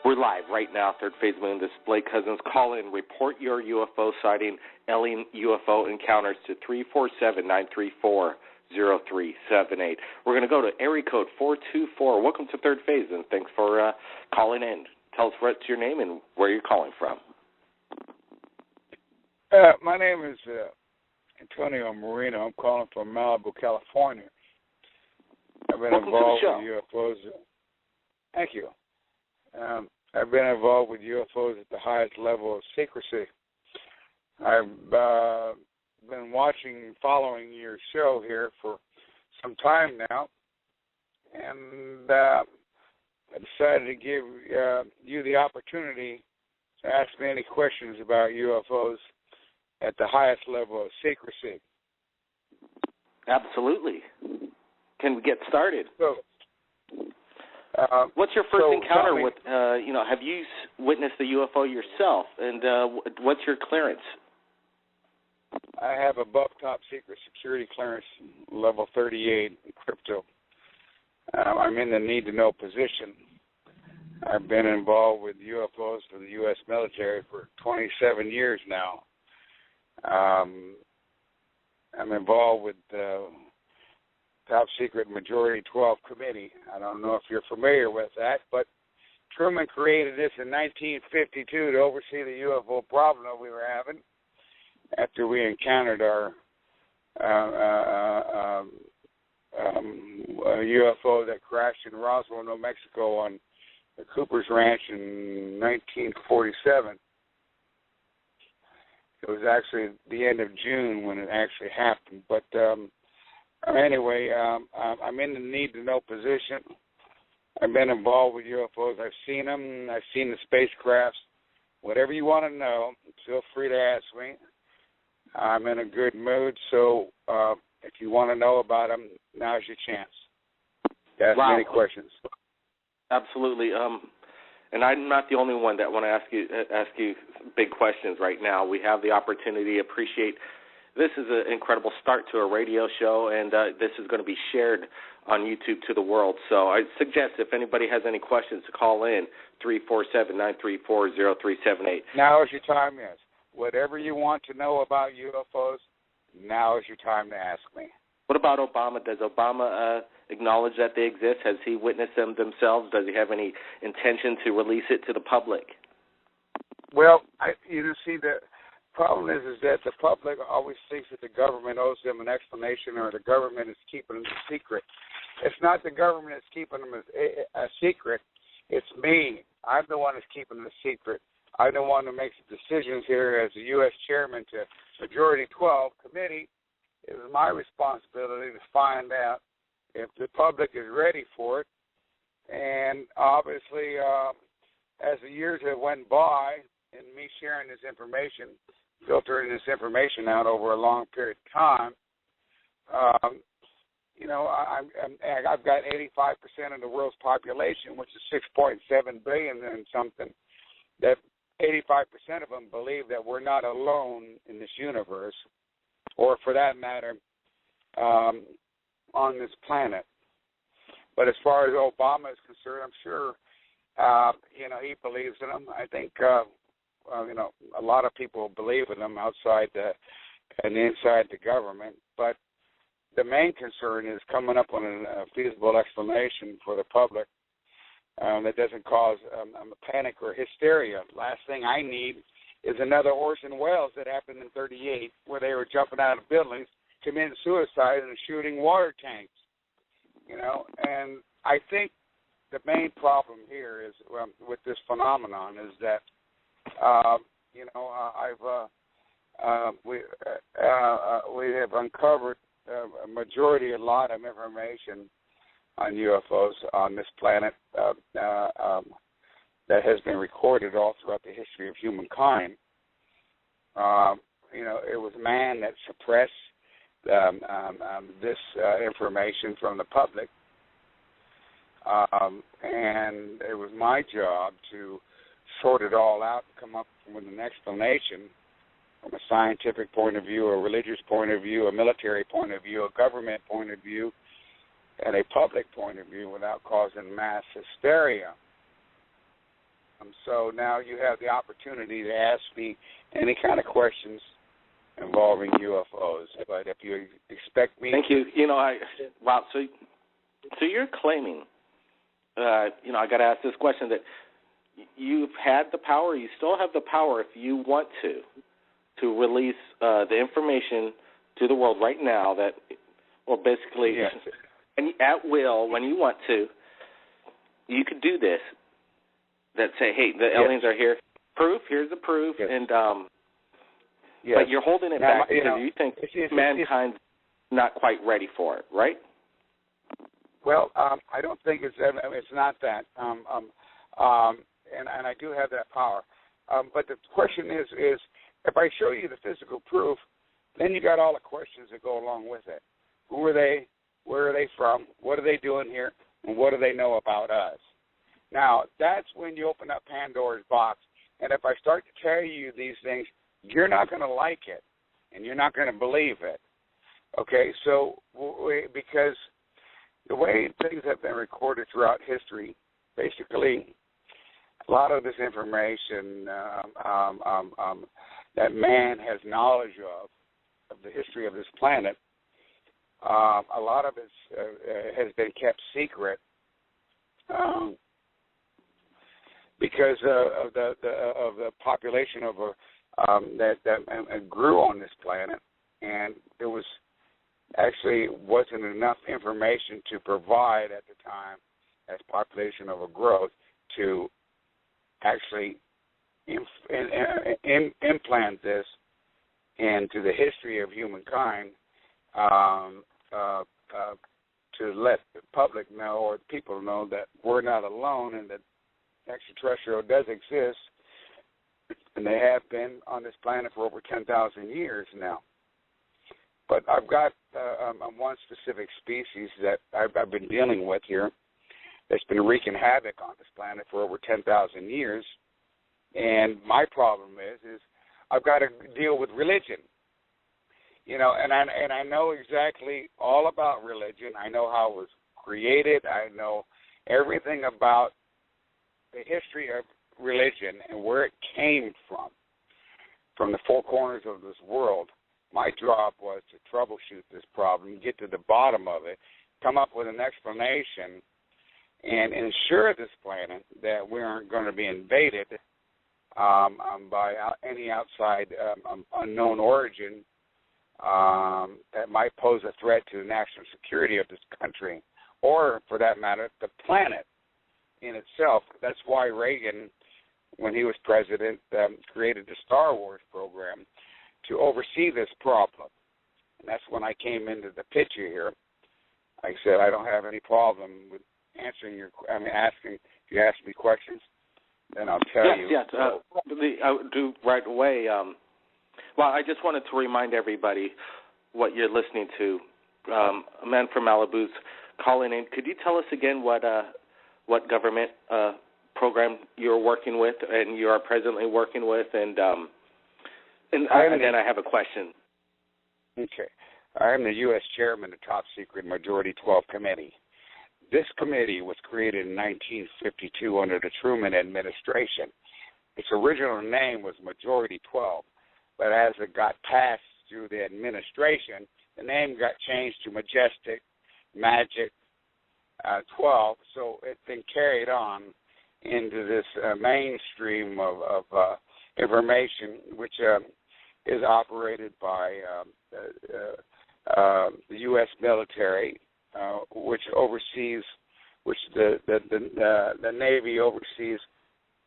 We're live right now, Third Phase Moon Display Cousins. Call in, report your UFO sighting, alien UFO encounters to 347-934-0378. We're going to go to area code 424. Welcome to Third Phase, and thanks for calling in. Tell us what's your name and where you're calling from. My name is Antonio Marino. I'm calling from Malibu, California. I've been involved with UFOs. Thank you. I've been involved with UFOs at the highest level of secrecy. I've been following your show here for some time now, and I decided to give you the opportunity to ask me any questions about UFOs at the highest level of secrecy. Absolutely. Can we get started? So, what's your first encounter with, have you witnessed the UFO yourself, and what's your clearance? I have above top secret security clearance, level 38 in crypto. I'm in the need-to-know position. I've been involved with UFOs for the U.S. military for 27 years now. I'm involved with the Top Secret Majority 12 Committee. I don't know if you're familiar with that, but Truman created this in 1952 to oversee the UFO problem that we were having after we encountered our UFO that crashed in Roswell, New Mexico on the Cooper's Ranch in 1947. It was actually the end of June when it actually happened. But anyway, I'm in the need-to-know position. I've been involved with UFOs. I've seen them. I've seen the spacecrafts. Whatever you want to know, feel free to ask me. I'm in a good mood, so if you want to know about them, now's your chance. Ask me any questions. Absolutely. And I'm not the only one that want to ask you big questions right now. We have the opportunity. Appreciate. This is an incredible start to a radio show, and this is going to be shared on YouTube to the world. So I suggest if anybody has any questions to call in, 347-934-0378. Now is your time, yes. Whatever you want to know about UFOs, now is your time to ask me. What about Obama? Does Obama acknowledge that they exist? Has he witnessed them themselves? Does he have any intention to release it to the public? Well, see, the problem is that the public always thinks that the government owes them an explanation or the government is keeping them a secret. It's not the government that's keeping them a secret. It's me. I'm the one that's keeping them a secret. I'm the one who makes the decisions here as the U.S. chairman to Majority 12 Committee. It is my responsibility to find out if the public is ready for it. And obviously, as the years have went by, and me sharing this information, filtering this information out over a long period of time, I've got 85% of the world's population, which is 6.7 billion and something, that 85% of them believe that we're not alone in this universe, or for that matter, on this planet. But as far as Obama is concerned, I'm sure, he believes in them. I think, a lot of people believe in them outside and inside the government. But the main concern is coming up with a feasible explanation for the public that doesn't cause panic or hysteria. Last thing I need is another Orson Welles that happened in 1938, where they were jumping out of buildings, committing suicide, and shooting water tanks. And I think the main problem here is with this phenomenon is that we have uncovered a lot of information on UFOs on this planet that has been recorded all throughout the history of humankind. It was man that suppressed this information from the public, and it was my job to sort it all out and come up with an explanation from a scientific point of view, a religious point of view, a military point of view, a government point of view, and a public point of view without causing mass hysteria. So now you have the opportunity to ask me any kind of questions involving UFOs. But if you expect me... Thank you. Wow, so you're claiming, I got to ask this question, that you've had the power, you still have the power if you want to release the information to the world right now that, well, basically, yes. And at will, when you want to, you could do this, that say, hey, the aliens are here. Proof, here's the proof, and but you're holding it back because you think mankind's not quite ready for it, right? Well, I don't think it's not that, and I do have that power. But the question is if I show you the physical proof, then you got all the questions that go along with it. Who are they? Where are they from? What are they doing here? And what do they know about us? Now, that's when you open up Pandora's box. And if I start to tell you these things, you're not going to like it, and you're not going to believe it. Okay, so because the way things have been recorded throughout history, basically, a lot of this information that man has knowledge of the history of this planet, a lot of it has been kept secret because of the population that grew on this planet, and there was actually wasn't enough information to provide at the time as population overgrowth to actually implant this into the history of humankind to let the public know or people know that we're not alone and that extraterrestrial does exist, and they have been on this planet for over 10,000 years now. But I've got one specific species that I've been dealing with here that's been wreaking havoc on this planet for over 10,000 years. And my problem is I've got to deal with religion. And I know exactly all about religion. I know how it was created. I know everything about the history of religion and where it came from the four corners of this world. My job was to troubleshoot this problem, get to the bottom of it, come up with an explanation, and ensure this planet that we aren't going to be invaded by any outside unknown origin that might pose a threat to the national security of this country, or, for that matter, the planet in itself. That's why Reagan, when he was president, created the Star Wars program to oversee this problem. And that's when I came into the picture here. Like I said, I don't have any problem with asking if you ask me questions, then I'll tell you. Yes, I'll do right away. Well, I just wanted to remind everybody what you're listening to. A man from Malibu's calling in. Could you tell us again what government program you're working with and you are presently working with? And then I have a question. Okay. I am the U.S. Chairman of the Top Secret Majority 12 Committee. This committee was created in 1952 under the Truman administration. Its original name was Majority 12, but as it got passed through the administration, the name got changed to Majestic, Magic 12, so it's been carried on into this mainstream of information, which is operated by the U.S. military, which the Navy oversees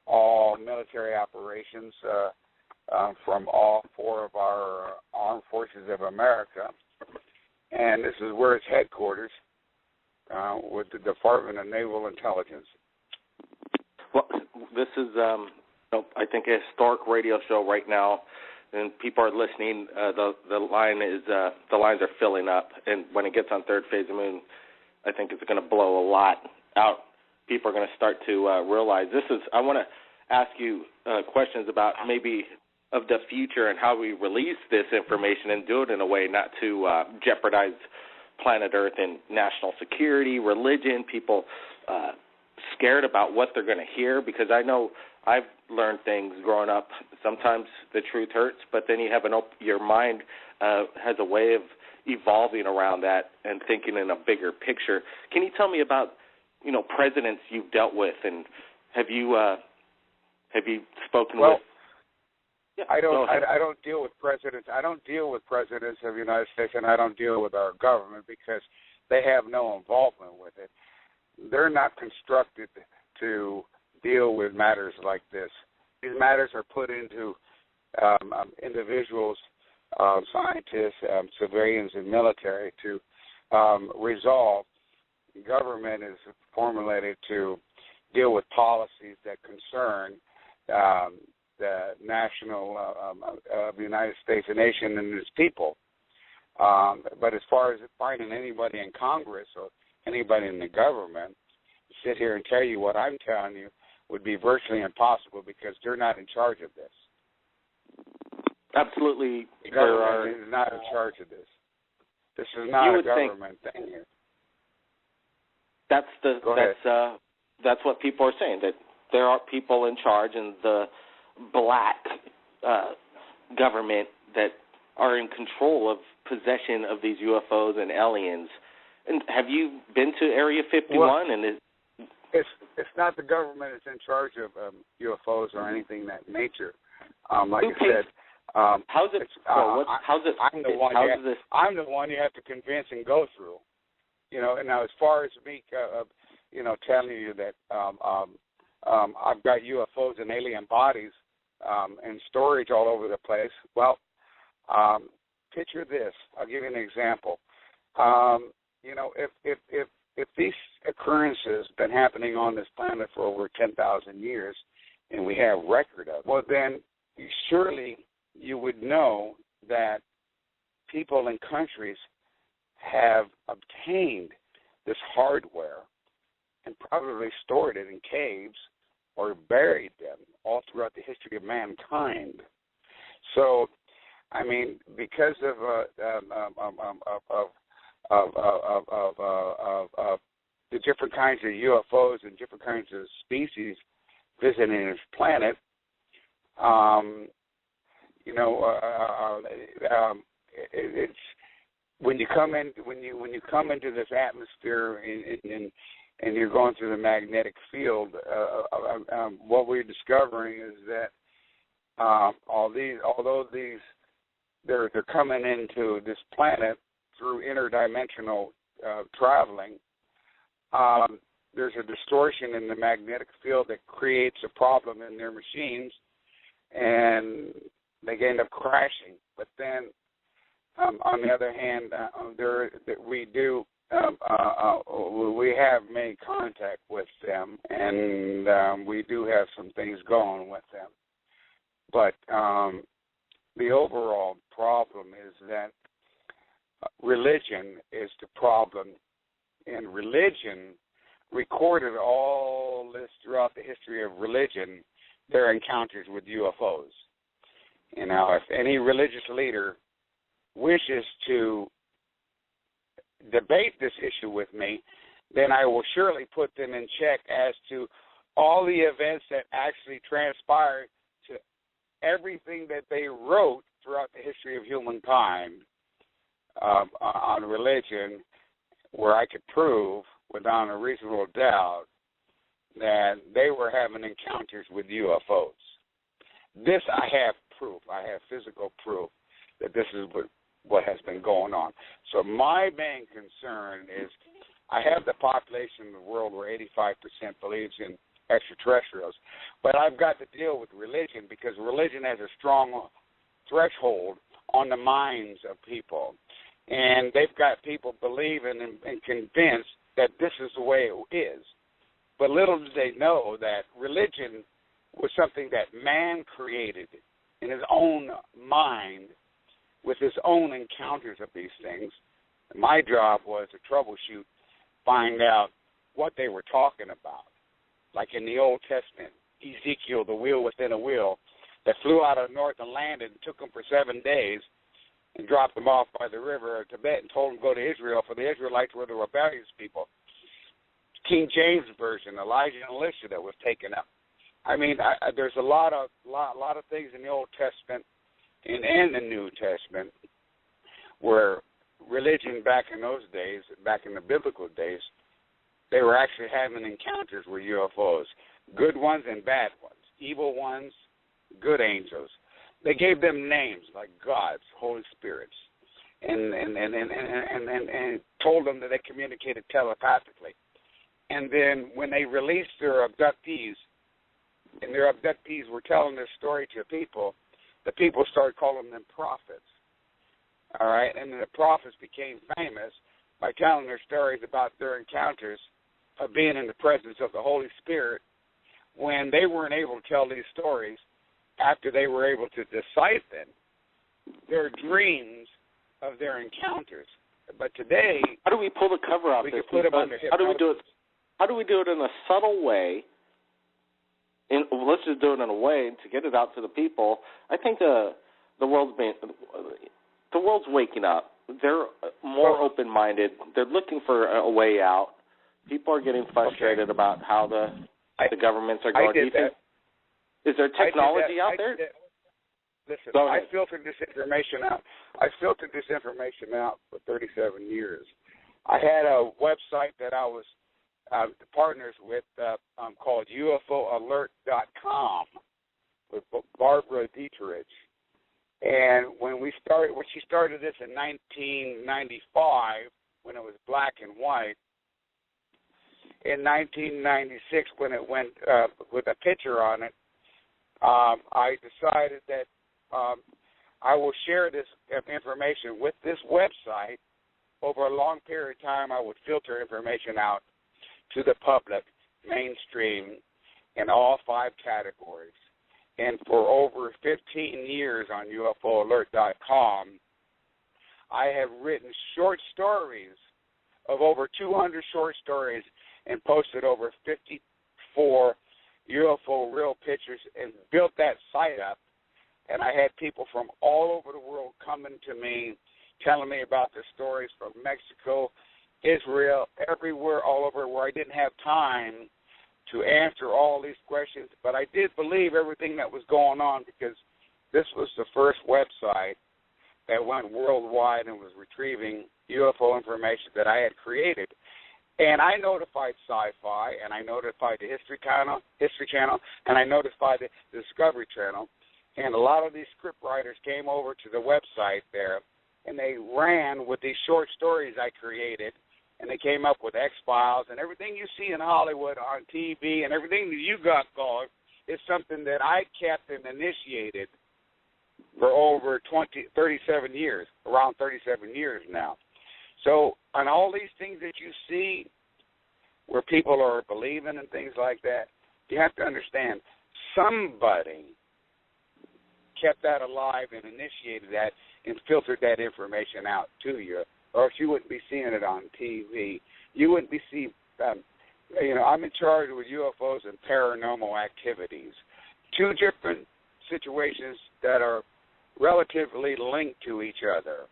all military operations from all four of our armed forces of America, and this is where its headquarters with the Department of Naval Intelligence. Well, this is, I think, a historic radio show right now, and people are listening. The lines are filling up, and when it gets on third phase of the moon, I think it's going to blow a lot out. People are going to start to realize this is. I want to ask you questions about maybe of the future and how we release this information and do it in a way not to jeopardize planet Earth and national security, religion, people scared about what they're going to hear, because I know I've learned things growing up. Sometimes the truth hurts, but then you have your mind has a way of evolving around that and thinking in a bigger picture. Can you tell me about, presidents you've dealt with, and have you spoken with? Yeah, I don't deal with presidents. I don't deal with presidents of the United States, and I don't deal with our government because they have no involvement with it. They're not constructed to deal with matters like this. These matters are put into individuals, scientists, civilians, and military to resolve. Government is formulated to deal with policies that concern the national of the United States, a nation, and its people. But as far as finding anybody in Congress or anybody in the government sit here and tell you what I'm telling you would be virtually impossible because they're not in charge of this. Absolutely. The government is not in charge of this. This is not a government thing here. That's what people are saying, that there are people in charge, and the black government that are in control of possession of these UFOs and aliens. And have you been to Area 51? Well, it's not the government that's in charge of UFOs or anything of that nature. Like I said, how's it? I'm the one you have to convince and go through. And now as far as me, telling you that I've got UFOs and alien bodies in storage all over the place. Well, picture this. I'll give you an example. If these occurrences have been happening on this planet for over 10,000 years, and we have record of it, well, then surely you would know that people and countries have obtained this hardware and probably stored it in caves or buried them all throughout the history of mankind. So, I mean, because of the different kinds of UFOs and different kinds of species visiting this planet, it's when you come into this atmosphere and you're going through the magnetic field, what we're discovering is that although they're coming into this planet through interdimensional traveling, there's a distortion in the magnetic field that creates a problem in their machines, and they end up crashing. But then, on the other hand, we have made contact with them, and we do have some things going with them. But the overall problem is that religion is the problem, and religion recorded all this throughout the history of religion, their encounters with UFOs. If any religious leader wishes to debate this issue with me, then I will surely put them in check as to all the events that actually transpired, to everything that they wrote throughout the history of humankind on religion, where I could prove without a reasonable doubt that they were having encounters with UFOs. This I have proof. I have physical proof that this is what has been going on. So my main concern is I have the population in the world where 85% believes in extraterrestrials, but I've got to deal with religion because religion has a strong threshold on the minds of people. And they've got people believing and convinced that this is the way it is. But little do they know that religion was something that man created in his own mind with his own encounters of these things. My job was to troubleshoot, find out what they were talking about. Like in the Old Testament, Ezekiel, the wheel within a wheel, that flew out of north and landed and took them for 7 days and dropped them off by the river of Tibet and told them to go to Israel, for the Israelites were the rebellious people. King James Version, Elijah and Elisha, that was taken up. I mean, there's a lot of things in the Old Testament and the New Testament where religion back in those days, back in the biblical days, they were actually having encounters with UFOs, good ones and bad ones, evil ones, good angels. They gave them names like gods, Holy Spirits, and told them that they communicated telepathically. And then when they released their abductees, and their abductees were telling their story to people, the people started calling them prophets. All right, and the prophets became famous by telling their stories about their encounters of being in the presence of the Holy Spirit when they weren't able to tell these stories after they were able to decipher their dreams of their encounters. But today, how do we pull the cover off? We can put them under hypnosis. How do we do it? How do we do it in a subtle way? Let's just do it in a way to get it out to the people. I think the world's waking up. They're more open-minded. They're looking for a way out. People are getting frustrated about how the governments are going. Is there technology out there? Listen, I filtered this information out. I filtered this information out for 37 years. I had a website that I was partners with called UFOalert.com with Barbara Dietrich. And when she started this in 1995, when it was black and white, in 1996, when it went with a picture on it, I decided that I will share this information with this website. Over a long period of time, I would filter information out to the public, mainstream, in all 5 categories. And for over 15 years on UFOalert.com, I have written short stories of over 200 short stories and posted over 54 UFO real pictures and built that site up. And I had people from all over the world coming to me, telling me about their stories from Mexico, Israel, everywhere, all over, where I didn't have time to answer all these questions. But I did believe everything that was going on because this was the first website that went worldwide and was retrieving UFO information that I had created. And I notified Sci-Fi, and I notified the History Channel, and I notified the Discovery Channel. And a lot of these script writers came over to the website there, and they ran with these short stories I created, and they came up with X-Files, and everything you see in Hollywood on TV and everything that you got going is something that I kept and initiated for over 37 years, around 37 years now. So on all these things that you see where people are believing and things like that, you have to understand somebody kept that alive and initiated that and filtered that information out to you, or else you wouldn't be seeing it on TV. You wouldn't be seeing, I'm in charge with UFOs and paranormal activities. 2 different situations that are relatively linked to each other,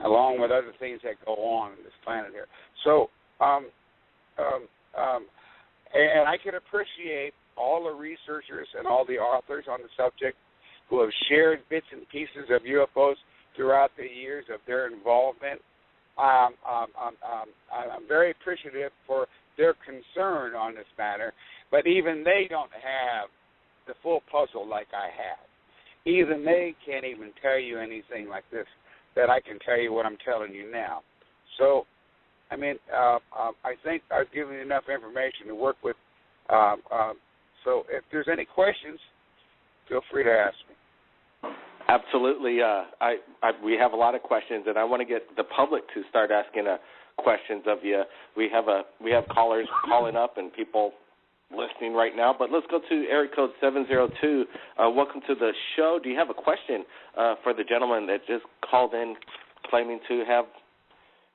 along with other things that go on this planet here. So, and I can appreciate all the researchers and all the authors on the subject who have shared bits and pieces of UFOs throughout the years of their involvement. I'm very appreciative for their concern on this matter, but even they don't have the full puzzle like I have. Even they can't even tell you anything like this that I can tell you what I'm telling you now. So, I mean, I think I've given you enough information to work with. So if there's any questions, feel free to ask me. Absolutely. We have a lot of questions, and I want to get the public to start asking questions of you. We have callers calling up and people listening right now, but let's go to area code 702. Welcome to the show. Do you have a question for the gentleman that just called in claiming to have,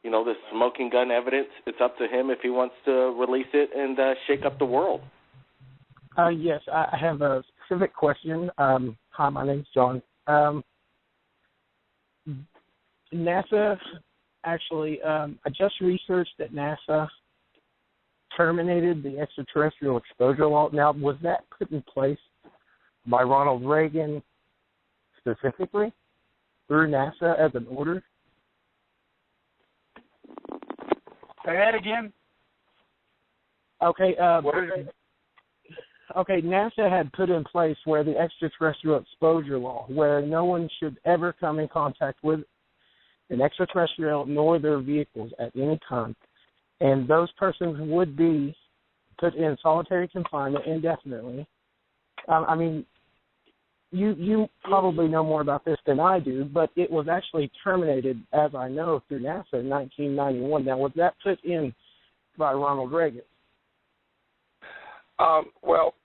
this smoking gun evidence? It's up to him if he wants to release it and shake up the world. Yes, I have a specific question. Hi, my name's John. NASA, actually, I just researched that NASA terminated the extraterrestrial exposure law. Now, was that put in place by Ronald Reagan specifically through NASA as an order? Say that again. Okay. Okay, NASA had put in place where the extraterrestrial exposure law, where no one should ever come in contact with an extraterrestrial nor their vehicles at any time. And those persons would be put in solitary confinement indefinitely. I mean, you probably know more about this than I do, but it was actually terminated, as I know, through NASA in 1991. Now, was that put in by Ronald Reagan? Well,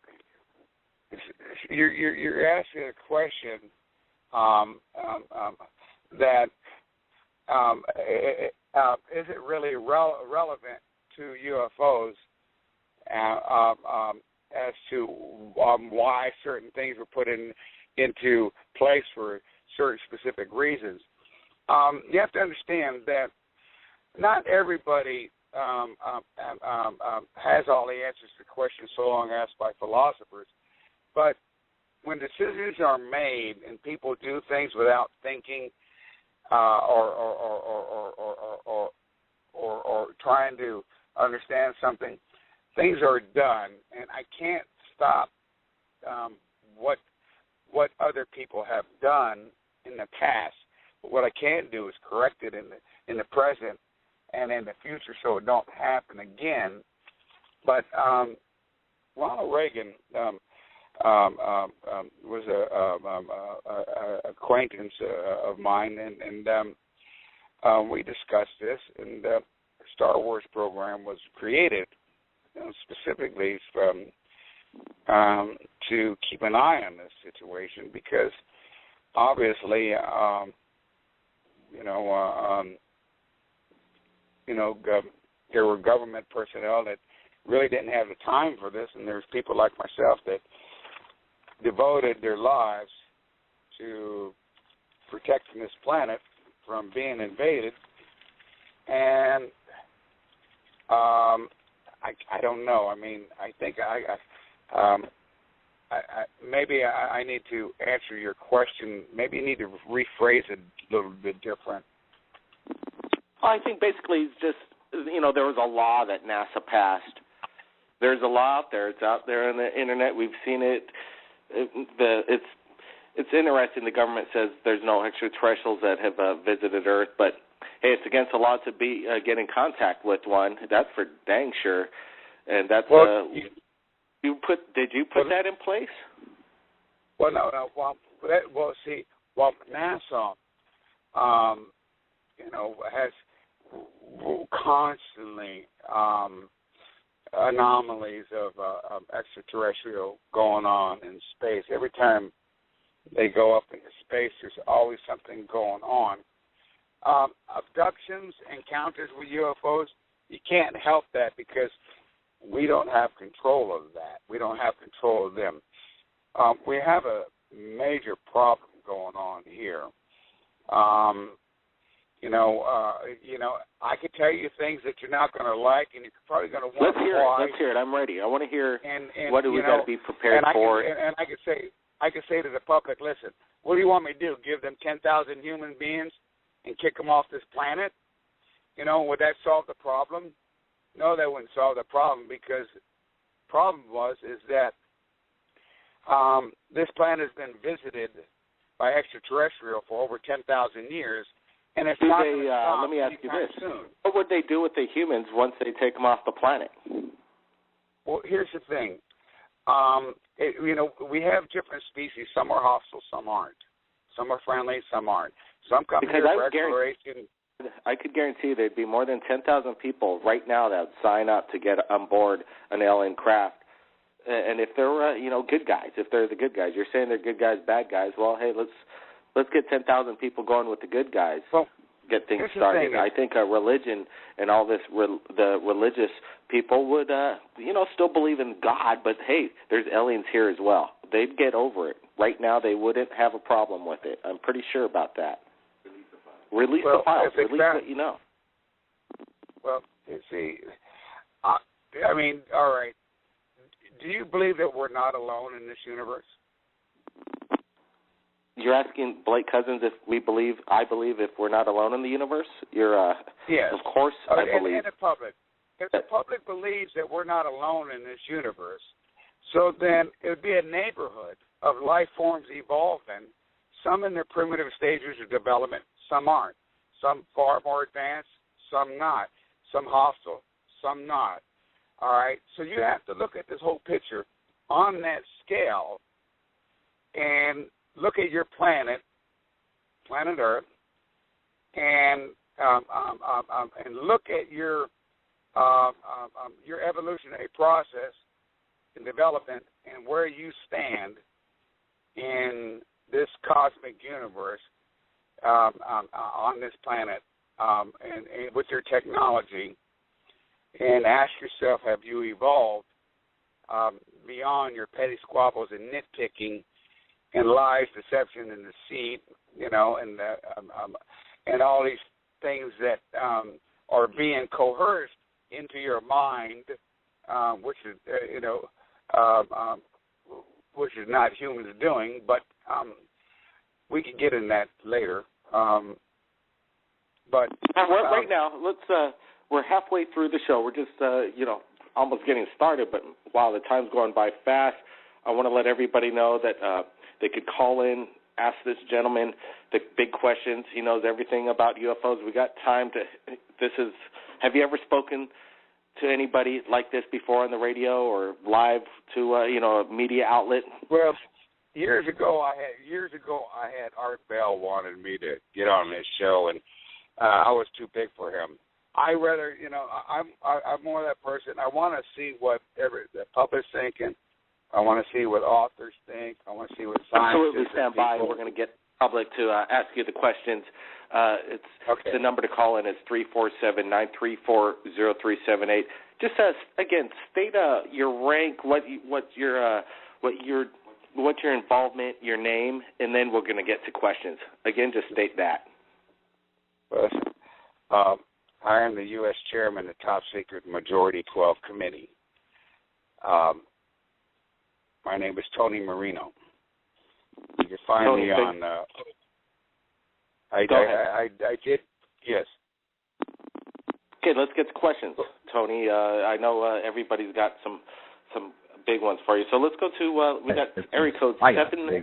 you're asking a question that is it really relevant to UFOs as to why certain things were put into place for certain specific reasons. You have to understand that not everybody has all the answers to questions so long asked by philosophers, but when decisions are made and people do things without thinking or trying to understand something, things are done, and I can't stop what other people have done in the past. But what I can do is correct it in the present and in the future so it don't happen again. But Ronald Reagan was a acquaintance of mine, and we discussed this, and the Star Wars program was created specifically to keep an eye on this situation because obviously, there were government personnel that really didn't have the time for this, and there's people like myself that devoted their lives to protecting this planet from being invaded. And I don't know. I mean, I think maybe I need to answer your question. Maybe you need to rephrase it a little bit different. Well, I think basically it's just, there was a law that NASA passed. There's a law out there. It's out there on the Internet. We've seen it. It's interesting. The government says there's no extraterrestrials that have visited Earth, but hey, it's against the law to be get in contact with one. That's for dang sure. And that's did you put that in place? Well, no. NASA, has constantly anomalies of extraterrestrial going on in space. Every time they go up into space, there's always something going on. Abductions, encounters with UFOs, you can't help that because we don't have control of that. We don't have control of them. We have a major problem going on here. I could tell you things that you're not going to like, and you're probably going to wonder why. Let's hear it. I'm ready. I want to hear and what do we got to be prepared for. And I could say to the public, listen, what do you want me to do? Give them 10,000 human beings and kick them off this planet? Would that solve the problem? No, that wouldn't solve the problem because the problem is that this planet has been visited by extraterrestrial for over 10,000 years, and it's not going to stop. Let me ask you this. Soon. What would they do with the humans once they take them off the planet? Well, here's the thing. We have different species. Some are hostile, some aren't. Some are friendly, some aren't. Some come here for exploration. I could guarantee there'd be more than 10,000 people right now that would sign up to get on board an alien craft. And if they're, good guys, if they're the good guys, you're saying they're good guys, bad guys. Well, hey, let's get 10,000 people going with the good guys. Well, get things started. I think religion and all this, the religious people would, still believe in God, but hey, there's aliens here as well. They'd get over it. Right now, they wouldn't have a problem with it. I'm pretty sure about that. Release the files. Release what you know. Well, you see, I mean, all right. Do you believe that we're not alone in this universe? You're asking Blake Cousins if I believe if we're not alone in the universe? Yes. Of course I believe. And the public. If the public believes that we're not alone in this universe, so then it would be a neighborhood of life forms evolving, some in their primitive stages of development, some aren't. Some far more advanced, some not. Some hostile, some not. All right? So you have to look at this whole picture on that scale and look at your planet Earth, and look at your evolutionary process and development and where you stand in this cosmic universe on this planet and with your technology, and ask yourself, have you evolved beyond your petty squabbles and nitpicking and lies, deception, and deceit, and all these things that are being coerced into your mind, which is which is not humans doing, but we can get in that later. But right now, let's. We're halfway through the show. We're just almost getting started. But while the time's going by fast, I want to let everybody know that they could call in, ask this gentleman the big questions. He knows everything about UFOs. We got time to. Have you ever spoken to anybody like this before on the radio or live to a media outlet? Well, years ago I had Art Bell wanted me to get on this show, and I was too big for him. I'm more that person. I want to see what the public's thinking. I want to see what authors think. I want to see what scientists. Absolutely, stand by. We're going to get public to ask you the questions. The number to call in is 347-934-0378. Just again, state your rank, what your involvement, your name, and then we're going to get to questions. Again, just state that. I am the U.S. Chairman of the Top Secret Majority 12 Committee. My name is Tony Marino. You can find me on. I did. Yes. Okay, let's get to questions, Tony. I know everybody's got some big ones for you. So let's go to we got area code 770.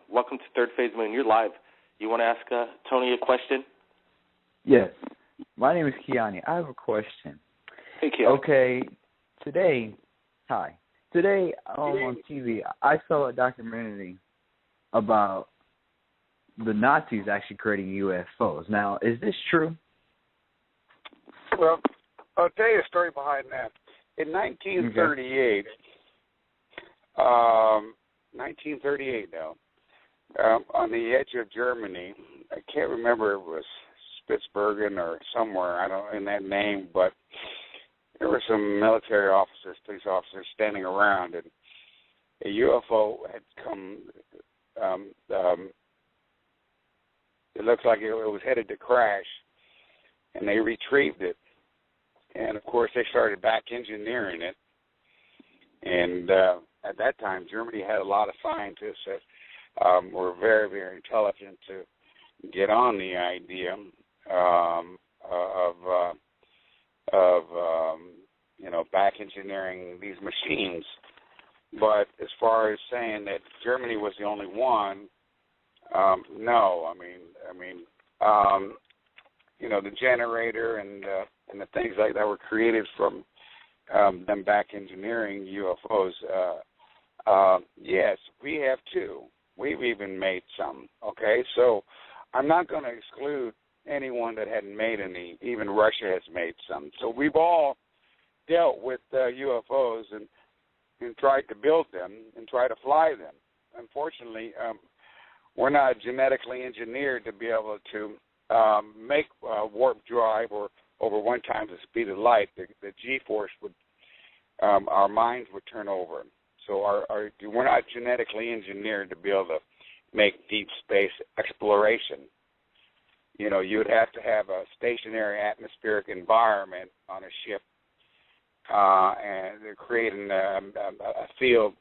Welcome to Third Phase Moon. You're live. You want to ask Tony a question? Yes. My name is Kiani. I have a question. Hey, Kiani. Okay. Today on TV, I saw a documentary about the Nazis actually creating UFOs. Now, is this true? Well, I'll tell you a story behind that. In 1938, on the edge of Germany, I can't remember if it was Spitsbergen or somewhere, I don't know in that name, but there were some military officers, police officers standing around, and a UFO had come. It looked like it was headed to crash, and they retrieved it. And, of course, they started back engineering it. And at that time, Germany had a lot of scientists that were very, very intelligent to get on the idea of back engineering these machines. But as far as saying that Germany was the only one, no. I mean, the generator and the things like that were created from them back engineering UFOs. Yes, we have too. We've even made some. Okay, so I'm not going to exclude anyone that hadn't made any. Even Russia has made some. So we've all dealt with UFOs and tried to build them and try to fly them. Unfortunately, we're not genetically engineered to be able to make warp drive or over 1 times the speed of light. The G-force would, our minds would turn over. So we're not genetically engineered to be able to make deep space exploration. you would have to have a stationary atmospheric environment on a ship, and creating a field,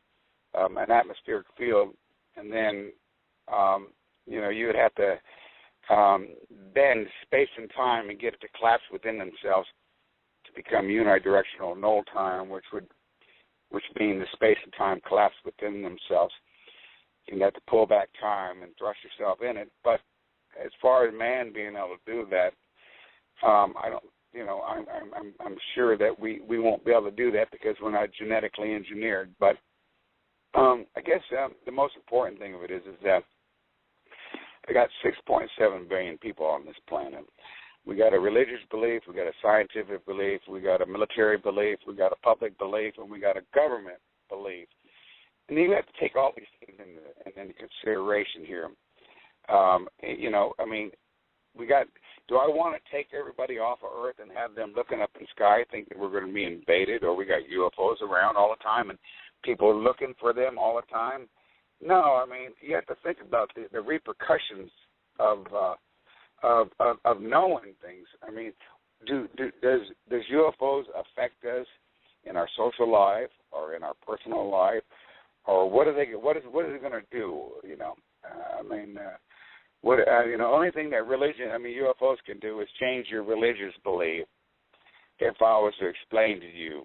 an atmospheric field, and then you would have to bend space and time and get it to collapse within themselves to become unidirectional null time, which means the space and time collapse within themselves. You have to pull back time and thrust yourself in it. But as far as man being able to do that, I don't. I'm sure that we won't be able to do that because we're not genetically engineered. But I guess the most important thing of it is that we got 6.7 billion people on this planet. We got a religious belief, we got a scientific belief, we got a military belief, we got a public belief, and we got a government belief. And you have to take all these things into consideration here. We got. Do I want to take everybody off of Earth and have them looking up in the sky, think that we're going to be invaded, or we got UFOs around all the time and people looking for them all the time? No, you have to think about the repercussions of knowing things. Does UFOs affect us in our social life or in our personal life, or what is it going to do? Only thing that UFOs can do is change your religious belief. If I was to explain to you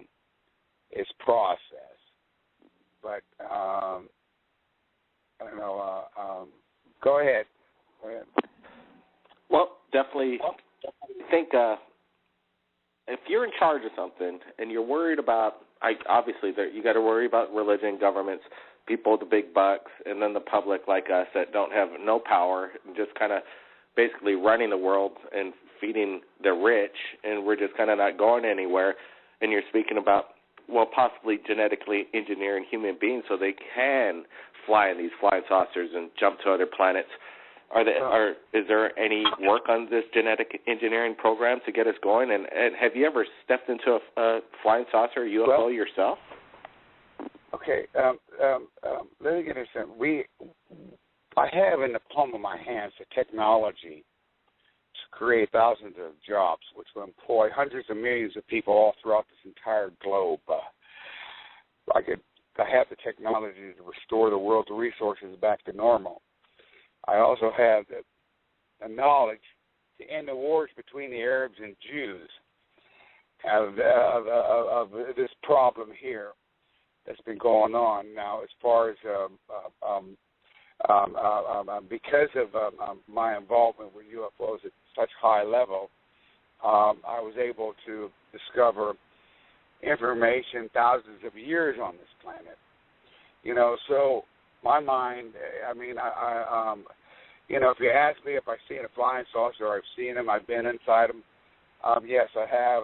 its process, but I don't know. Go ahead. Well, definitely. I think if you're in charge of something and you're worried about, obviously you got to worry about religion, governments, people with the big bucks, and then the public like us that don't have no power, just kind of basically running the world and feeding the rich, and we're just kind of not going anywhere. And you're speaking about, possibly genetically engineering human beings so they can fly in these flying saucers and jump to other planets. Is there any work on this genetic engineering program to get us going? And have you ever stepped into a flying saucer or UFO yourself? Okay, let me get this in. I have in the palm of my hands the technology to create thousands of jobs, which will employ hundreds of millions of people all throughout this entire globe. I have the technology to restore the world's resources back to normal. I also have the knowledge to end the wars between the Arabs and Jews of this problem here that's been going on now. As far as because of my involvement with UFOs at such high level, I was able to discover information thousands of years on this planet. So my mind, if you ask me if I've seen a flying saucer or I've seen them, I've been inside them, yes, I have.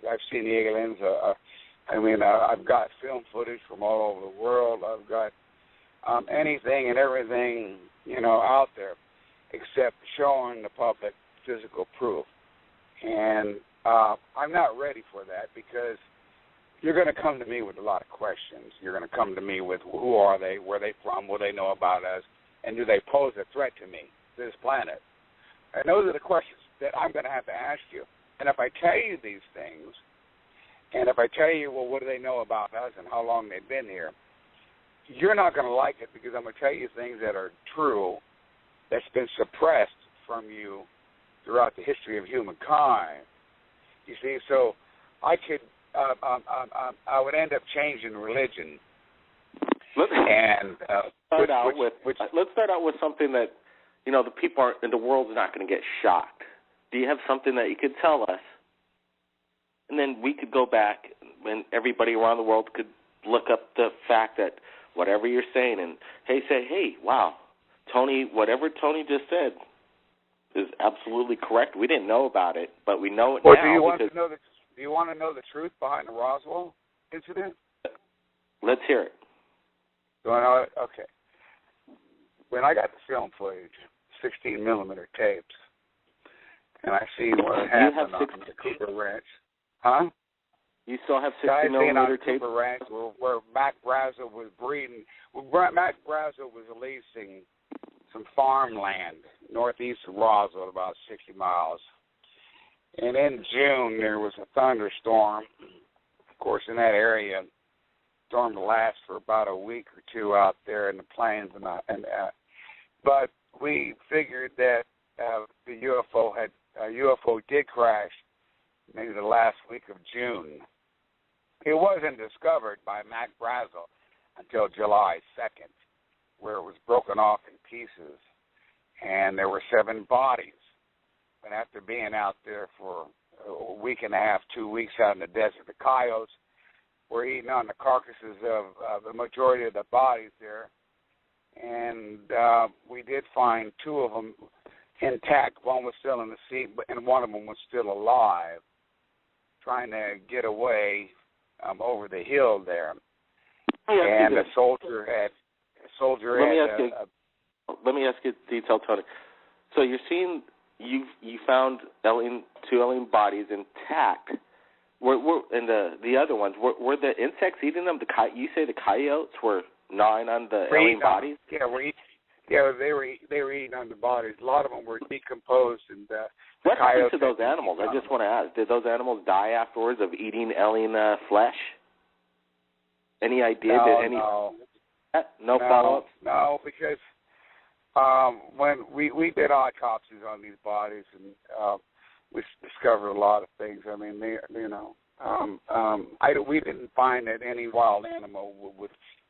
I've seen the aliens. I've got film footage from all over the world. I've got anything and everything, out there, except showing the public physical proof. And I'm not ready for that because you're going to come to me with a lot of questions. You're going to come to me with who are they, where are they from, what do they know about us, and do they pose a threat to me, to this planet? And those are the questions that I'm going to have to ask you. And if I tell you these things, and if I tell you, what do they know about us and how long they've been here, you're not going to like it because I'm going to tell you things that are true, that's been suppressed from you throughout the history of humankind. You see, so I could, I would end up changing religion. Let's start out with something that, the people in the world are not going to get shocked. Do you have something that you could tell us? And then we could go back and everybody around the world could look up the fact that whatever you're saying and hey, wow, Tony, whatever Tony just said is absolutely correct. We didn't know about it, but we know it now. Do you want to know the truth behind the Roswell incident? Let's hear it. Okay. When I got the film footage, 16 millimeter tapes, and I see what happened on the Cooper Ranch. Huh? You still have 16 millimeter tapes? Cooper Ranch where Mac Brazel was breeding. Mac Brazel was leasing some farmland northeast of Roswell, about 60 miles. And in June, there was a thunderstorm. Of course, in that area, the storm lasts for about a week or two out there in the plains. But we figured that the UFO did crash maybe the last week of June. It wasn't discovered by Mac Brazel until July 2nd, where it was broken off in pieces, and there were 7 bodies. But after being out there for a week and a half, 2 weeks out in the desert, the coyotes were eating on the carcasses of the majority of the bodies there, and we did find 2 of them intact. One was still in the sea, and one of them was still alive, trying to get away over the hill there. And the soldier had. Let me ask you detail, Tony. So you're seeing you found 2 alien bodies intact. And the other ones were the insects eating them? You say the coyotes were gnawing on the alien bodies? Yeah, they were eating on the bodies. A lot of them were decomposed. And what happened to those animals? I just want to ask. Did those animals die afterwards of eating alien flesh? Any idea? No follow-up? No, because when we did autopsies on these bodies, and we discovered a lot of things. I mean, we didn't find that any wild animal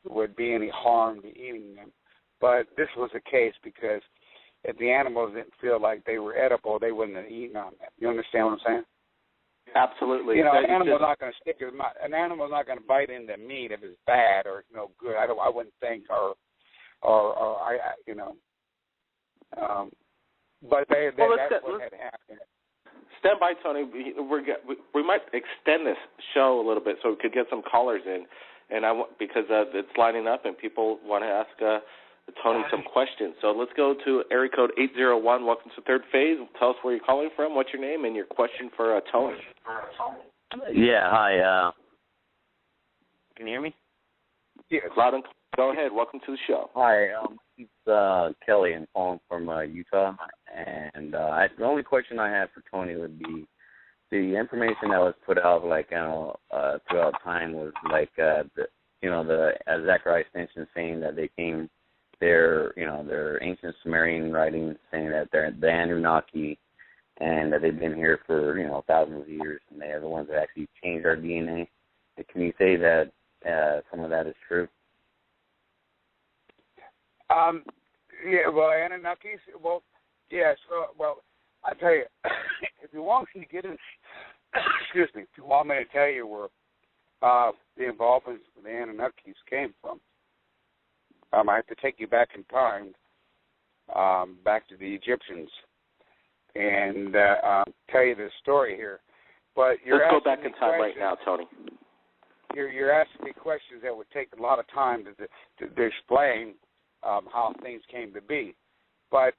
would be any harm to eating them. But this was the case because if the animals didn't feel like they were edible, they wouldn't have eaten on them. You understand what I'm saying? Absolutely. An animal's not going to stick his mouth. An animal's not going to bite into meat if it's bad or no good. I wouldn't think, But that's what had happened. Stand by, Tony. We might extend this show a little bit so we could get some callers in, because it's lining up and people want to ask Tony some questions. So let's go to area code 801. Welcome to Third Phase. Tell us where you're calling from, what's your name, and your question for Tony. Yeah, hi. Can you hear me? Yes. Loud and clear. Go ahead. Welcome to the show. Hi, it's Kelly. I'm calling from Utah. And the only question I had for Tony would be the information that was put out, throughout time was the Zechariah extension saying that they came. Their ancient Sumerian writings saying that they're the Anunnaki and that they've been here for, thousands of years, and they are the ones that actually changed our DNA. Can you say that some of that is true? Anunnakis, yes. I tell you, if you want me to get in, if you want me to tell you where the involvement of the Anunnakis came from, I have to take you back in time, back to the Egyptians, and tell you this story here. But let's go back in time right now, Tony. You're asking me questions that would take a lot of time to explain how things came to be. But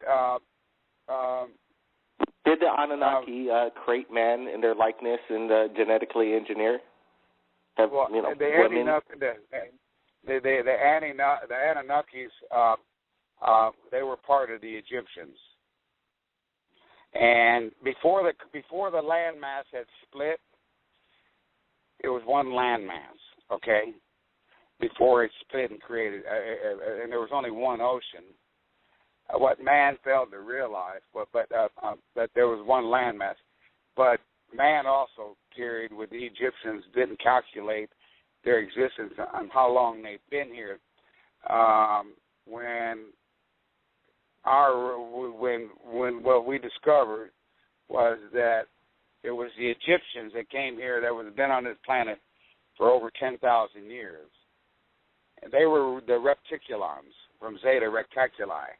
did the Anunnaki create man in their likeness and genetically engineer? The Anunnakis, they were part of the Egyptians, and before the landmass had split, it was one landmass. Okay, before it split and created, and there was only one ocean. What man failed to realize, that there was one landmass, but man also carried with the Egyptians didn't calculate their existence and how long they've been here. When what we discovered was that it was the Egyptians that came here that was been on this planet for over 10,000 years. And they were the Repticulons from Zeta Rectaculi,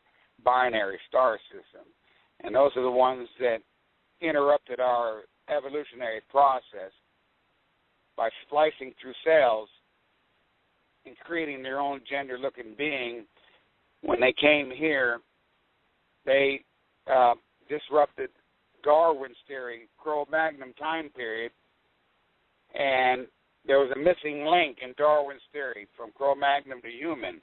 binary star system. And those are the ones that interrupted our evolutionary process by splicing through cells and creating their own gender-looking being. When they came here, they disrupted Darwin's theory, Cro-Magnon time period, and there was a missing link in Darwin's theory from Cro-Magnon to human.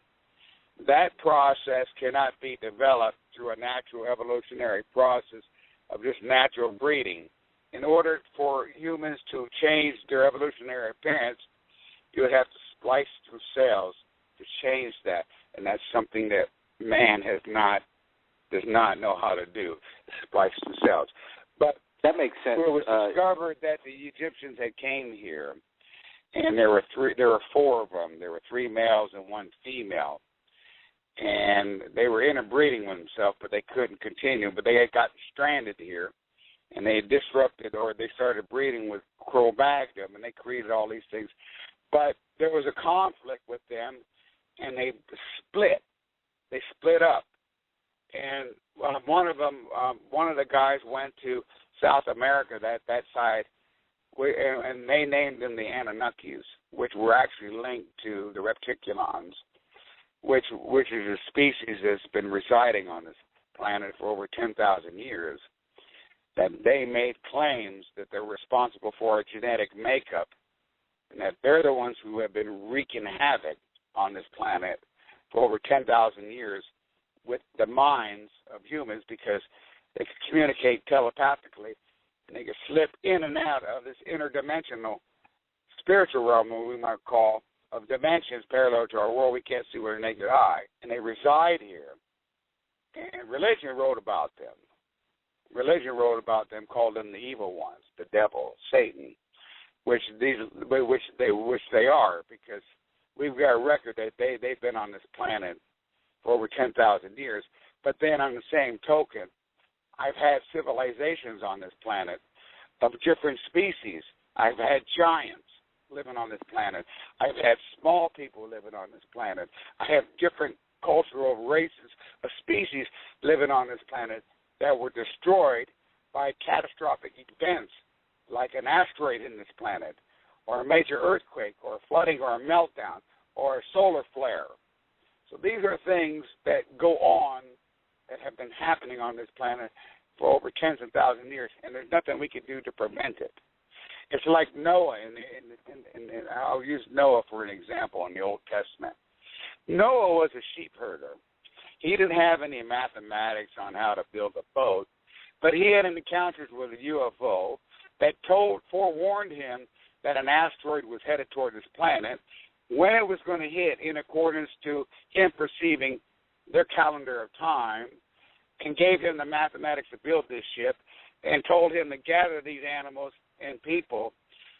That process cannot be developed through a natural evolutionary process of just natural breeding. In order for humans to change their evolutionary appearance, you would have to splice through cells to change that, and that's something that man does not know how to do, splice through cells. But that makes sense. It was discovered that the Egyptians had came here, and there were four of them. There were 3 males and 1 female, and they were interbreeding with themselves, but they couldn't continue. But they had gotten stranded here, and they disrupted, or they started breeding with Cro-Magnon, and they created all these things. But there was a conflict with them, and they split. They split up, and one of the guys went to South America, that side, and they named them the Anunnakis, which were actually linked to the Repticulons, which is a species that's been residing on this planet for over 10,000 years. That they made claims that they're responsible for our genetic makeup, and that they're the ones who have been wreaking havoc on this planet for over 10,000 years with the minds of humans, because they can communicate telepathically, and they can slip in and out of this interdimensional spiritual realm, what we might call, of dimensions parallel to our world we can't see with our naked eye. And they reside here. And religion wrote about them. Religion wrote about them, called them the evil ones, the devil, Satan, which they are, because we've got a record that they've been on this planet for over 10,000 years. But then on the same token, I've had civilizations on this planet of different species. I've had giants living on this planet. I've had small people living on this planet. I have different cultural races of species living on this planet that were destroyed by catastrophic events, like an asteroid in this planet, or a major earthquake, or a flooding, or a meltdown, or a solar flare. So these are things that go on that have been happening on this planet for over tens of thousands of years, and there's nothing we can do to prevent it. It's like Noah, and I'll use Noah for an example in the Old Testament. Noah was a sheep herder. He didn't have any mathematics on how to build a boat, but he had encounters with a UFO that forewarned him that an asteroid was headed toward this planet, when it was going to hit in accordance to him perceiving their calendar of time, and gave him the mathematics to build this ship, and told him to gather these animals and people,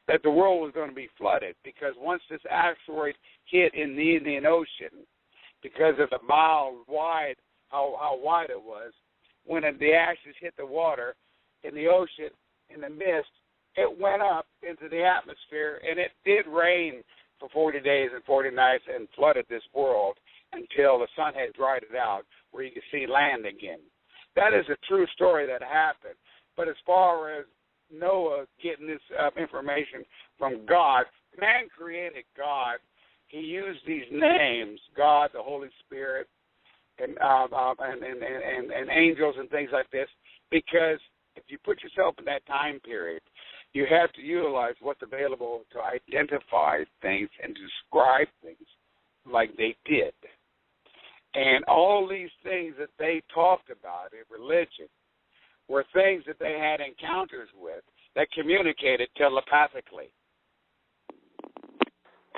that the world was going to be flooded, because once this asteroid hit in the Indian Ocean, because of the mile wide, how wide it was, when the ashes hit the water in the ocean, in the mist, it went up into the atmosphere, and it did rain for 40 days and 40 nights and flooded this world until the sun had dried it out, where you could see land again. That is a true story that happened. But as far as Noah getting this information from God, man created God. He used these names, God, the Holy Spirit, and angels and things like this, because if you put yourself in that time period, you have to utilize what's available to identify things and describe things like they did. And all these things that they talked about in religion were things that they had encounters with that communicated telepathically.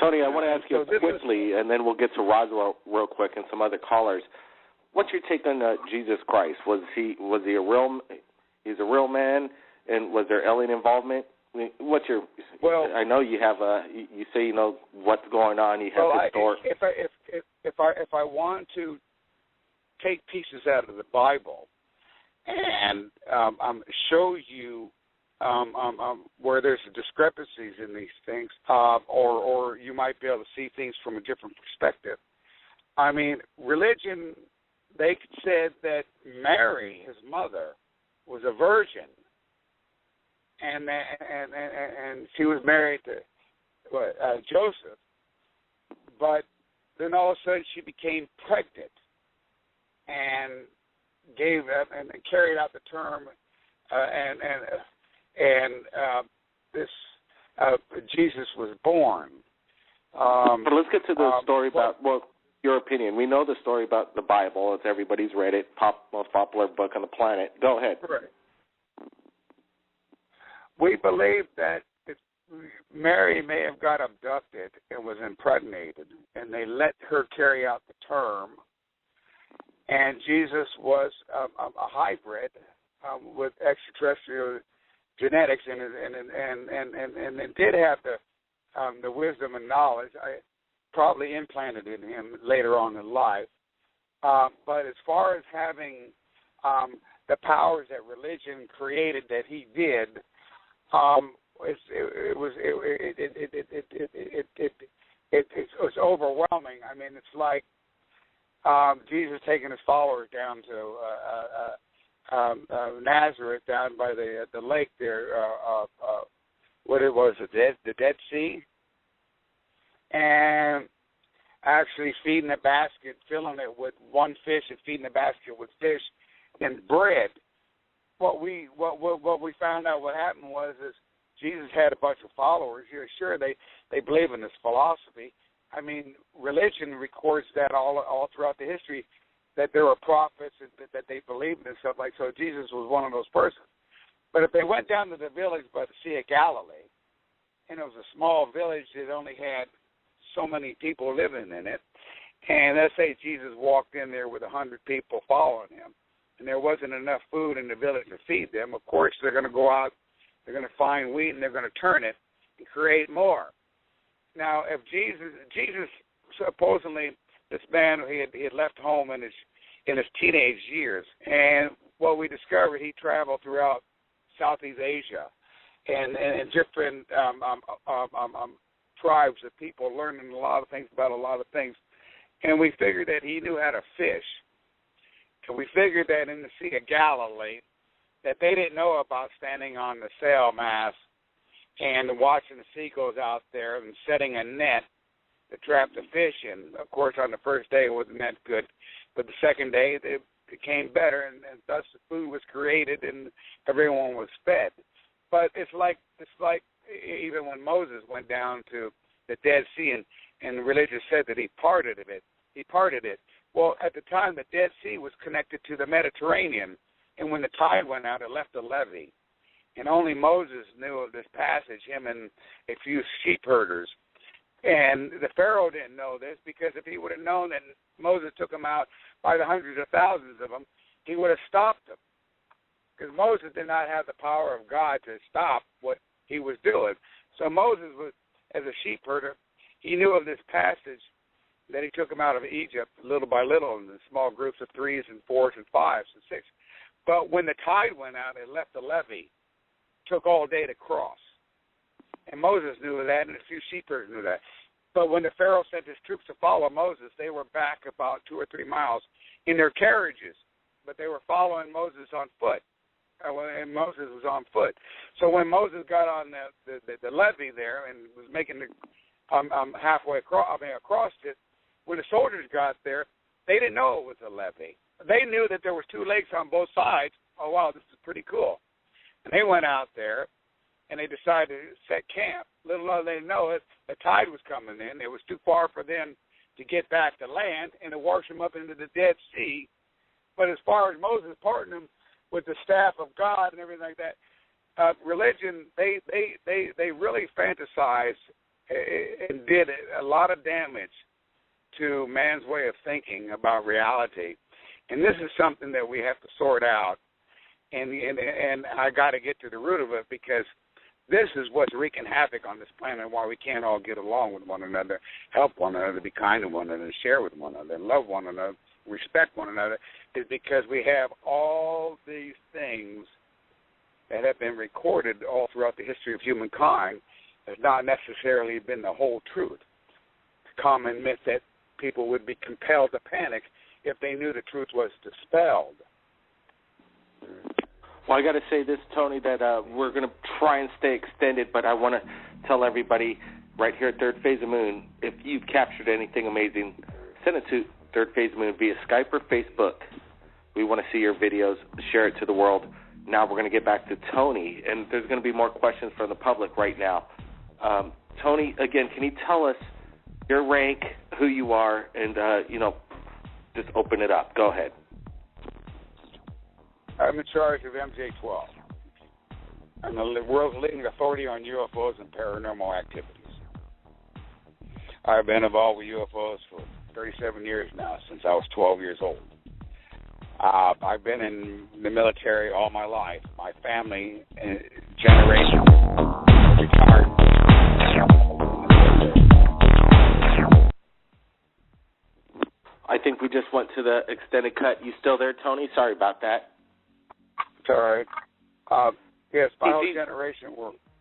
Tony, I want to ask you quickly, and then we'll get to Roswell real quick and some other callers. What's your take on Jesus Christ? Was he a real man, and was there alien involvement? I mean, what's your? Well, I know you have you say you know what's going on. You have historic. If I want to take pieces out of the Bible and show you where there's discrepancies in these things, or you might be able to see things from a different perspective. I mean, religion, they said that Mary, his mother, was a virgin, and she was married to Joseph, but then all of a sudden she became pregnant and gave up and carried out the term, Jesus was born. But let's get to the story about your opinion. We know the story about the Bible. It's everybody's read it. Most popular book on the planet. Go ahead. Right. We believe that Mary may have got abducted and was impregnated, and they let her carry out the term. And Jesus was a hybrid with extraterrestrial genetics, and did have the wisdom and knowledge, probably implanted in him later on in life. But as far as having the powers that religion created that he did, it was overwhelming. I mean, it's like Jesus taking his followers down to Nazareth, down by the lake there. What it was, the Dead Sea, and actually feeding the basket, filling it with one fish, and feeding the basket with fish and bread. What we found out what happened was is Jesus had a bunch of followers. You're sure they believe in this philosophy. I mean, religion records that all throughout the history, that there were prophets and that they believed in stuff like so. Jesus was one of those persons. But if they went down to the village by the Sea of Galilee, and it was a small village that only had so many people living in it, and let's say Jesus walked in there with 100 people following him, and there wasn't enough food in the village to feed them, of course they're going to go out, they're going to find wheat, and they're going to turn it and create more. Now, if Jesus supposedly, this man, he had left home in his teenage years, and what we discovered, he traveled throughout Southeast Asia, and different tribes of people, learning a lot of things about a lot of things, and we figured that he knew how to fish, and we figured that in the Sea of Galilee, that they didn't know about standing on the sail mast and watching the seagulls out there and setting a net to trap the fish in. Of course, on the first day it wasn't that good, but the second day it became better, and thus the food was created and everyone was fed. But it's like even when Moses went down to the Dead Sea and the religion said that he parted it. Well, at the time, the Dead Sea was connected to the Mediterranean, and when the tide went out, it left a levee. And only Moses knew of this passage, him and a few sheep herders. And the Pharaoh didn't know this, because if he would have known that Moses took them out by the hundreds of thousands of them, he would have stopped them. Because Moses did not have the power of God to stop what he was doing. So Moses was, as a sheep herder, he knew of this passage that he took them out of Egypt little by little in small groups of 3s and 4s and 5s and 6s. But when the tide went out, it left the levee. It took all day to cross. And Moses knew that, and a few sheep herders knew that. But when the Pharaoh sent his troops to follow Moses, they were back about 2 or 3 miles in their carriages, but they were following Moses on foot. And Moses was on foot. So when Moses got on the levee there and was making the halfway across it, when the soldiers got there, they didn't know it was a levee. They knew that there was 2 lakes on both sides. Oh, wow, this is pretty cool. And they went out there, and they decided to set camp. Little did they know it, the tide was coming in. It was too far for them to get back to land, and it washed them up into the Dead Sea. But as far as Moses parting them with the staff of God and everything like that, religion, they really fantasized and did a lot of damage to man's way of thinking about reality. And this is something that we have to sort out. And I got to get to the root of it, because this is what's wreaking havoc on this planet, and why we can't all get along with one another, help one another, be kind to one another, share with one another, love one another, respect one another, is because we have all these things that have been recorded all throughout the history of humankind has not necessarily been the whole truth. It's a common myth that people would be compelled to panic if they knew the truth was dispelled. Well, I got to say this, Tony, that we're going to try and stay extended, but I want to tell everybody right here at Third Phase of Moon, if you've captured anything amazing, send it to Third Phase of Moon via Skype or Facebook. We want to see your videos, share it to the world. Now we're going to get back to Tony, and there's going to be more questions from the public right now. Tony, again, can you tell us your rank, who you are and, just open it up. Go ahead. I'm in charge of MJ-12. I'm the world's leading authority on UFOs and paranormal activities. I've been involved with UFOs for 37 years now, since I was 12 years old. I've been in the military all my life. My family, generation, retired. I think we just went to the extended cut. You still there, Tony? Sorry about that. It's all right. Yes, my whole generation,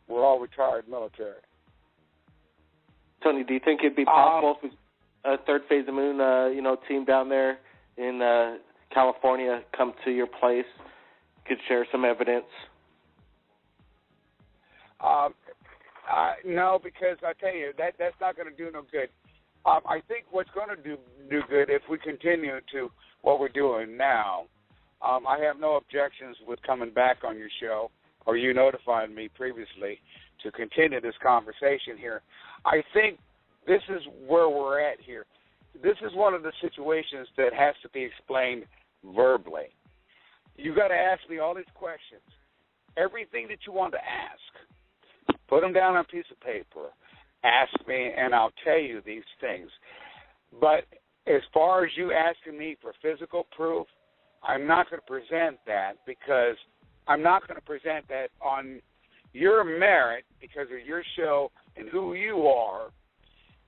we're all retired military. Tony, do you think it'd be possible if a third phase of the moon, team down there in California come to your place, could share some evidence? No, because I tell you that's not going to do no good. I think what's going to do good if we continue to what we're doing now. I have no objections with coming back on your show, or you notified me previously to continue this conversation here. I think this is where we're at here. This is one of the situations that has to be explained verbally. You got to ask me all these questions. Everything that you want to ask, put them down on a piece of paper. Ask me, and I'll tell you these things. But as far as you asking me for physical proof, I'm not going to present that, because I'm not going to present that on your merit because of your show and who you are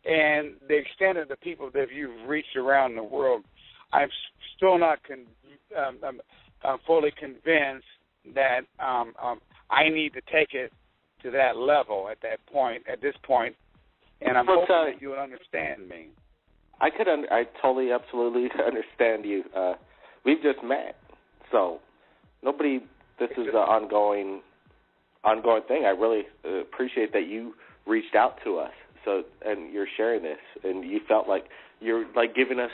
and the extent of the people that you've reached around the world. I'm still not I'm fully convinced that I need to take it to that level at this point, and I'm hoping that you'll understand me. I totally, absolutely understand you. We've just met, so this is an ongoing thing. I really appreciate that you reached out to us, and you're sharing this, and you felt like you're like giving us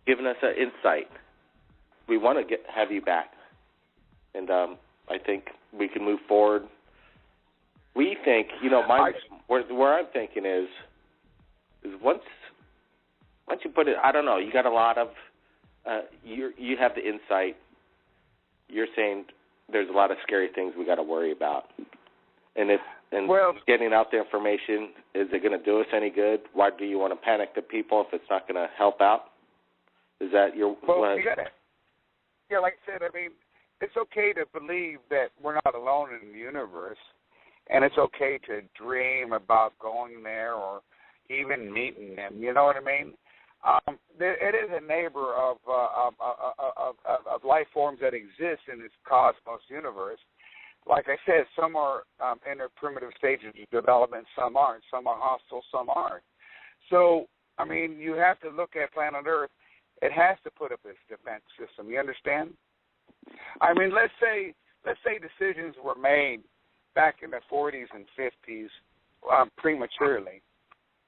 an insight. We want to have you back, and I think we can move forward. We think, where I'm thinking is once you put it, I don't know, you got a lot of, you have the insight. You're saying there's a lot of scary things we got to worry about, and getting out the information, is it going to do us any good? Why do you want to panic the people if it's not going to help out? Is that your? Well, you got to. Yeah, like I said, I mean, it's okay to believe that we're not alone in the universe. And it's okay to dream about going there or even meeting them. You know what I mean? It is a neighbor of life forms that exist in this cosmos universe. Like I said, some are in their primitive stages of development, some aren't. Some are hostile, some aren't. So, I mean, you have to look at planet Earth. It has to put up its defense system. You understand? I mean, let's say decisions were made back in the 40s and 50s prematurely.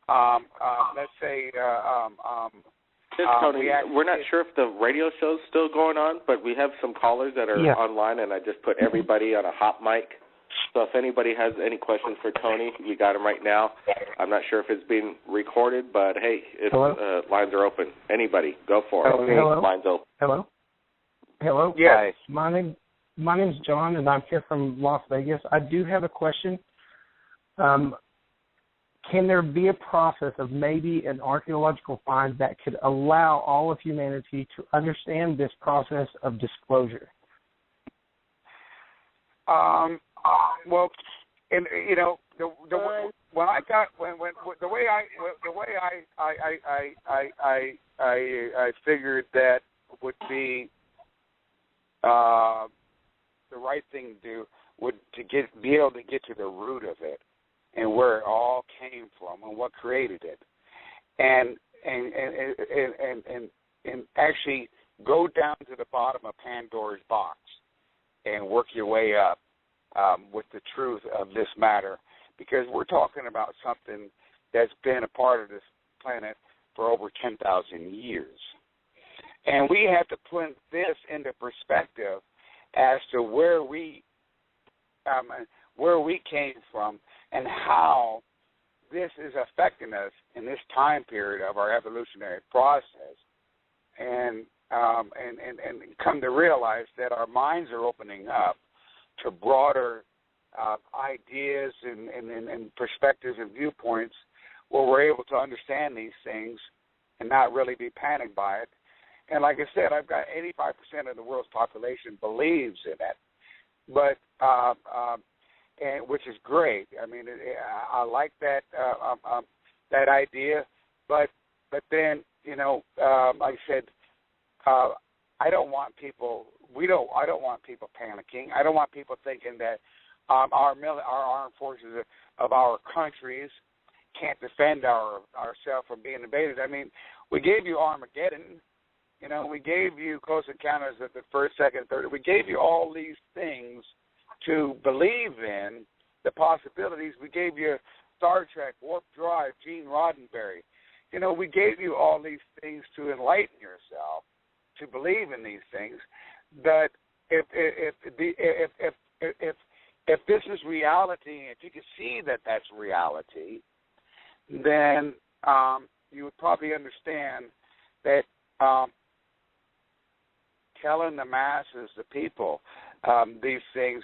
Let's say... Tony, we're not sure if the radio show's still going on, but we have some callers that are online, and I just put everybody on a hot mic. So if anybody has any questions for Tony, you got them right now. I'm not sure if it's being recorded, but, hey, lines are open. Anybody, go for it. Hello? Lines open. Hello? Yes. My name's John, and I'm here from Las Vegas. I do have a question. Can there be a process of maybe an archaeological find that could allow all of humanity to understand this process of disclosure? Well, and the way I figured that would be the right thing to do would be able to get to the root of it and where it all came from and what created it, and actually go down to the bottom of Pandora's box and work your way up with the truth of this matter, because we're talking about something that's been a part of this planet for over 10,000 years. And we have to put this into perspective as to where we came from and how this is affecting us in this time period of our evolutionary process, and come to realize that our minds are opening up to broader ideas and perspectives and viewpoints where we're able to understand these things and not really be panicked by it. And like I said, I've got 85% of the world's population believes in it, but and which is great. I mean, I like that that idea, but then like I said, I don't want people. I don't want people panicking. I don't want people thinking that our armed forces of our countries can't defend ourselves from being invaded. I mean, we gave you Armageddon. We gave you Close Encounters of the First, Second, Third. We gave you all these things to believe in, the possibilities. We gave you Star Trek, Warp Drive, Gene Roddenberry. We gave you all these things to enlighten yourself, to believe in these things. But if this is reality, if you can see that that's reality, then you would probably understand that telling the masses, the people, these things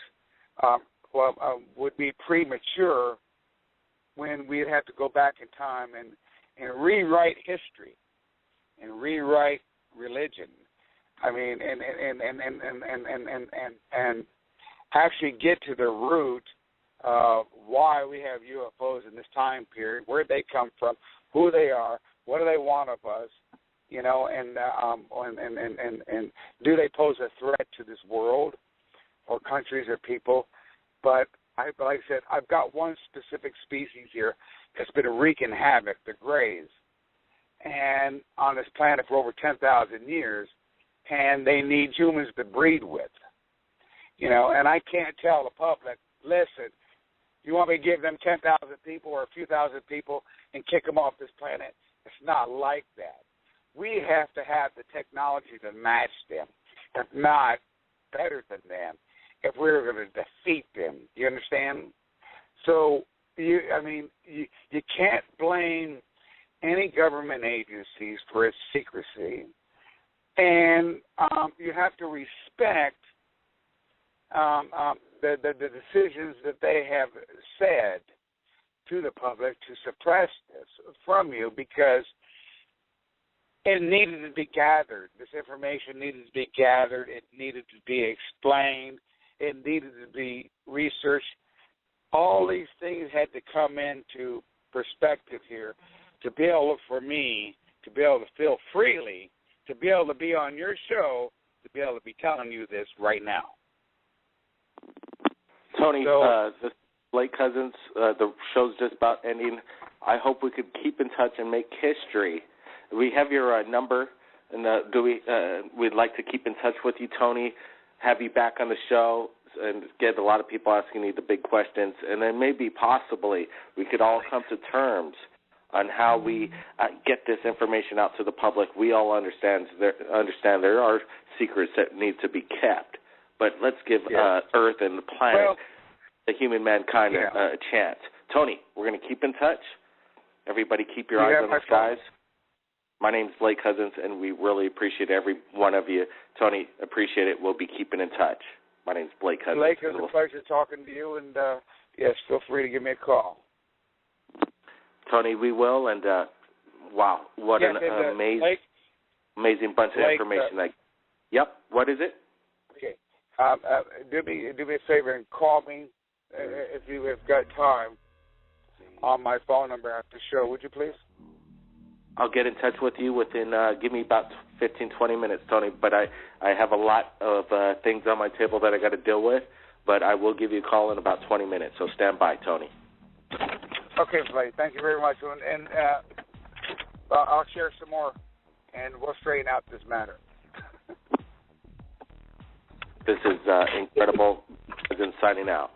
would be premature when we'd have to go back in time and rewrite history and rewrite religion. I mean, and actually get to the root of why we have UFOs in this time period, where they come from, who they are, what do they want of us, and do they pose a threat to this world or countries or people? But like I said, I've got one specific species here that's been wreaking havoc, the Greys, and on this planet for over 10,000 years, and they need humans to breed with. And I can't tell the public, listen, you want me to give them 10,000 people or a few thousand people and kick them off this planet? It's not like that. We have to have the technology to match them, if not better than them, if we're going to defeat them. You understand? So, you can't blame any government agencies for its secrecy. And you have to respect the decisions that they have said to the public to suppress this from you, because it needed to be gathered. This information needed to be gathered. It needed to be explained. It needed to be researched. All these things had to come into perspective here to be able for me to be able to feel freely, to be able to be on your show, to be able to be telling you this right now. Tony, this is Blake Cousins. The show's just about ending. I hope we could keep in touch and make history. We have your number, and we'd like to keep in touch with you, Tony, have you back on the show, and get a lot of people asking you the big questions, and then maybe possibly we could all come to terms on how we get this information out to the public. We all understand there are secrets that need to be kept, but let's give Earth and the planet, the human mankind, a chance. Tony, we're going to keep in touch. Everybody keep your eyes on the skies. My name's Blake Cousins, and we really appreciate every one of you. Tony, appreciate it. We'll be keeping in touch. My name's Blake Cousins. Blake, it was a pleasure talking to you, and yes, feel free to give me a call. Tony, we will, and wow, what an amazing bunch of information. Yep, what is it? Okay, do me a favor and call me if you have got time on my phone number after the show, would you please? I'll get in touch with you within, give me about 15, 20 minutes, Tony, but I have a lot of things on my table that I got to deal with, but I will give you a call in about 20 minutes, so stand by, Tony. Okay, Blake, thank you very much, and I'll share some more, and we'll straighten out this matter. This is Incredible, signing out.